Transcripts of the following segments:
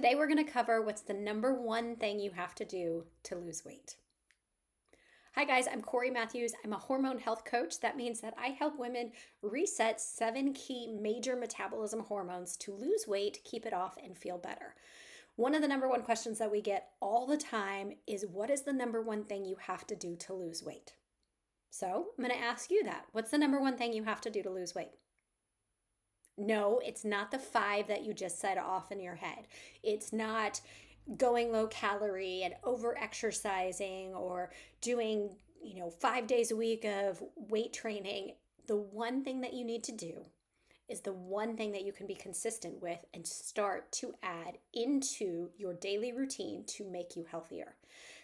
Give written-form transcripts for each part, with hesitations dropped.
Today we're going to cover what's the number one thing you have to do to lose weight. Hi guys, I'm Corey Matthews. I'm a hormone health coach. That means that I help women reset 7 key major metabolism hormones to lose weight, keep it off, and feel better. One of the number one questions that we get all the time is, what is the number one thing you have to do to lose weight? So I'm going to ask you that. What's the number one thing you have to do to lose weight? No, it's not the 5 that you just said off in your head. It's not going low calorie and over exercising or doing, 5 days a week of weight training. The one thing that you need to do is the one thing that you can be consistent with and start to add into your daily routine to make you healthier.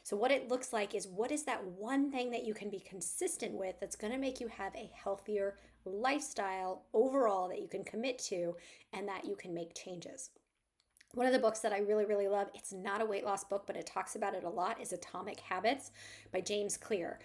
So, what it looks like is, what is that one thing that you can be consistent with that's going to make you have a healthier lifestyle overall that you can commit to and that you can make changes? One of the books that I really, really love, it's not a weight loss book, but it talks about it a lot, is Atomic Habits by James Clear.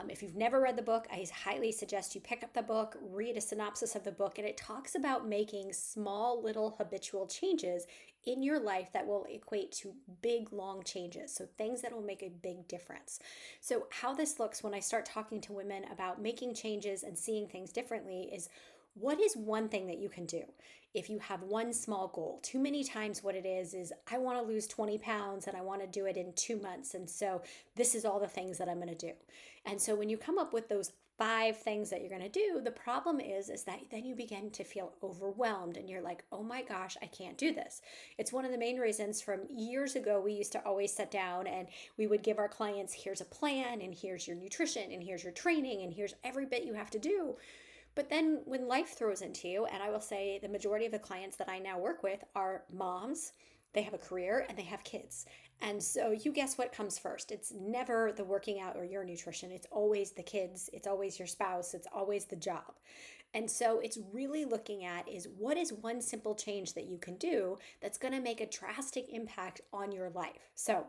If you've never read the book, I highly suggest you pick up the book, read a synopsis of the book, and it talks about making small little habitual changes in your life that will equate to big, long changes. So things that will make a big difference. So how this looks when I start talking to women about making changes and seeing things differently is, what is one thing that you can do if you have one small goal? Too many times what it is I want to lose 20 pounds and I want to do it in 2 months. And so this is all the things that I'm going to do. And so when you come up with those 5 things that you're going to do, the problem is that then you begin to feel overwhelmed and you're like, oh my gosh, I can't do this. It's one of the main reasons from years ago, we used to always sit down and we would give our clients, here's a plan and here's your nutrition and here's your training and here's every bit you have to do. But then when life throws into you, and I will say the majority of the clients that I now work with are moms, they have a career and they have kids. And so you guess what comes first? It's never the working out or your nutrition. It's always the kids. It's always your spouse. It's always the job. And so it's really looking at is, what is one simple change that you can do that's going to make a drastic impact on your life? So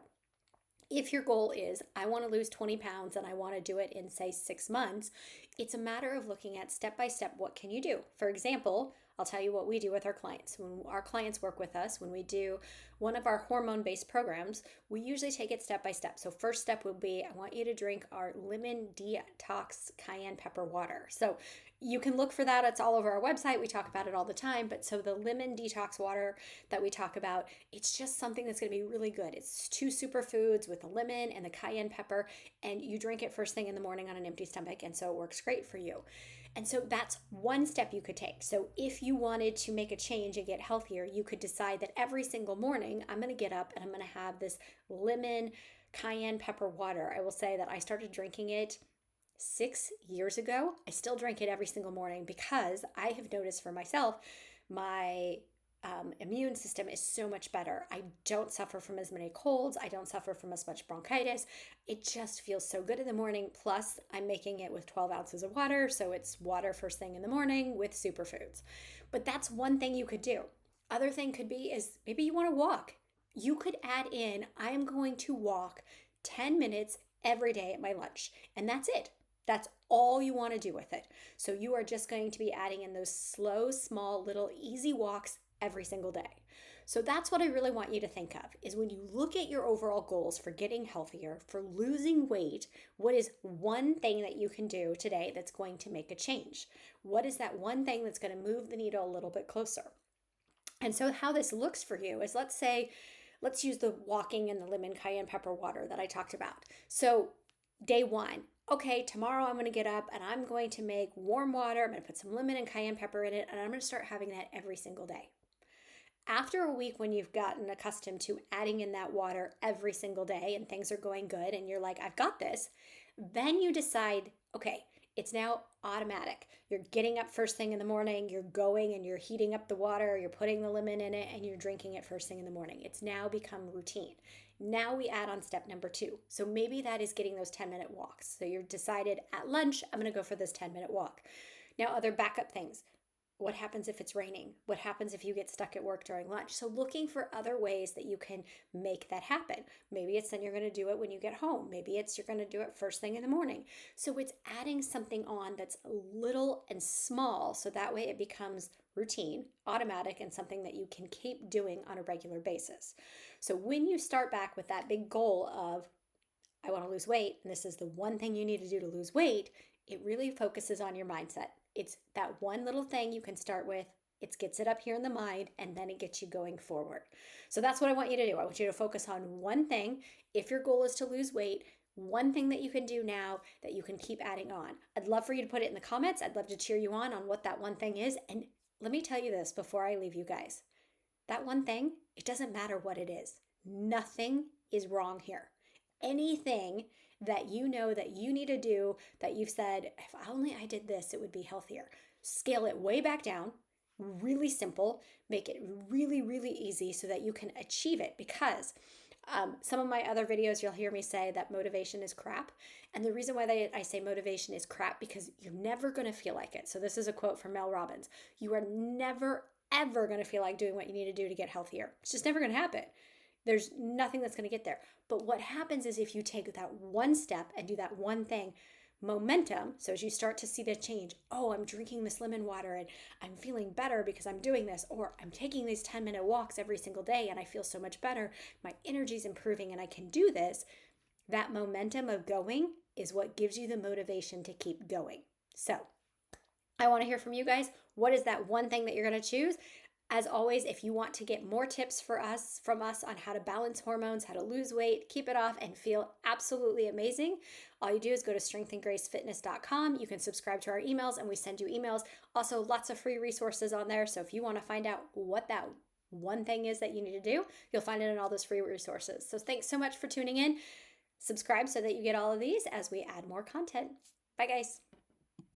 if your goal is, I want to lose 20 pounds and I want to do it in, say, 6 months, it's a matter of looking at step by step, what can you do? For example, I'll tell you what we do with our clients. When our clients work with us, when we do one of our hormone-based programs, we usually take it step by step. So first step will be, I want you to drink our lemon detox cayenne pepper water. So you can look for that. It's all over our website. We talk about it all the time. But so the lemon detox water that we talk about, it's just something that's going to be really good. It's 2 superfoods with the lemon and the cayenne pepper, and you drink it first thing in the morning on an empty stomach. And so it works great for you. And so that's one step you could take. So if you wanted to make a change and get healthier, you could decide that every single morning, I'm going to get up and I'm going to have this lemon cayenne pepper water. I will say that I started drinking it 6 years ago. I still drink it every single morning because I have noticed for myself, my immune system is so much better. I don't suffer from as many colds. I don't suffer from as much bronchitis. It just feels so good in the morning. Plus, I'm making it with 12 ounces of water. So it's water first thing in the morning with superfoods. But that's one thing you could do. Other thing could be is maybe you want to walk. You could add in, I am going to walk 10 minutes every day at my lunch. And that's it. That's all you want to do with it. So you are just going to be adding in those slow, small, little easy walks every single day. So that's what I really want you to think of, is when you look at your overall goals for getting healthier, for losing weight, what is one thing that you can do today that's going to make a change? What is that one thing that's going to move the needle a little bit closer? And so how this looks for you is, let's use the walking and the lemon cayenne pepper water that I talked about. So day 1, okay, tomorrow I'm going to get up and I'm going to make warm water. I'm going to put some lemon and cayenne pepper in it, and I'm going to start having that every single day. After a week, when you've gotten accustomed to adding in that water every single day and things are going good and you're like, I've got this, then you decide, okay, it's now automatic. You're getting up first thing in the morning, you're going and you're heating up the water, you're putting the lemon in it, and you're drinking it first thing in the morning. It's now become routine. Now we add on step number 2. So maybe that is getting those 10-minute walks. So you're decided at lunch, I'm going to go for this 10-minute walk. Now, other backup things. What happens if it's raining? What happens if you get stuck at work during lunch? So, looking for other ways that you can make that happen. Maybe it's then you're going to do it when you get home. Maybe it's you're going to do it first thing in the morning. So, it's adding something on that's little and small so that way it becomes routine, automatic, and something that you can keep doing on a regular basis. So, when you start back with that big goal of, I want to lose weight, and this is the one thing you need to do to lose weight, it really focuses on your mindset. It's that one little thing you can start with. It gets it up here in the mind, and then it gets you going forward. So that's what I want you to do. I want you to focus on one thing. If your goal is to lose weight, one thing that you can do now that you can keep adding on. I'd love for you to put it in the comments. I'd love to cheer you on what that one thing is. And let me tell you this before I leave you guys. That one thing, it doesn't matter what it is. Nothing is wrong here. Anything that you know that you need to do that you've said, if only I did this, it would be healthier. Scale it way back down, really simple, make it really, really easy so that you can achieve it. Because some of my other videos, you'll hear me say that motivation is crap. And the reason why I say motivation is crap, because you're never going to feel like it. So this is a quote from Mel Robbins. You are never, ever going to feel like doing what you need to do to get healthier. It's just never going to happen. There's nothing that's going to get there. But what happens is if you take that one step and do that one thing, momentum, so as you start to see the change, oh, I'm drinking this lemon water and I'm feeling better because I'm doing this, or I'm taking these 10-minute walks every single day and I feel so much better, my energy's improving and I can do this. That momentum of going is what gives you the motivation to keep going. So I want to hear from you guys. What is that one thing that you're going to choose? As always, if you want to get more tips from us on how to balance hormones, how to lose weight, keep it off, and feel absolutely amazing, all you do is go to strengthandgracefitness.com. You can subscribe to our emails, and we send you emails. Also, lots of free resources on there. So if you want to find out what that one thing is that you need to do, you'll find it in all those free resources. So thanks so much for tuning in. Subscribe so that you get all of these as we add more content. Bye, guys.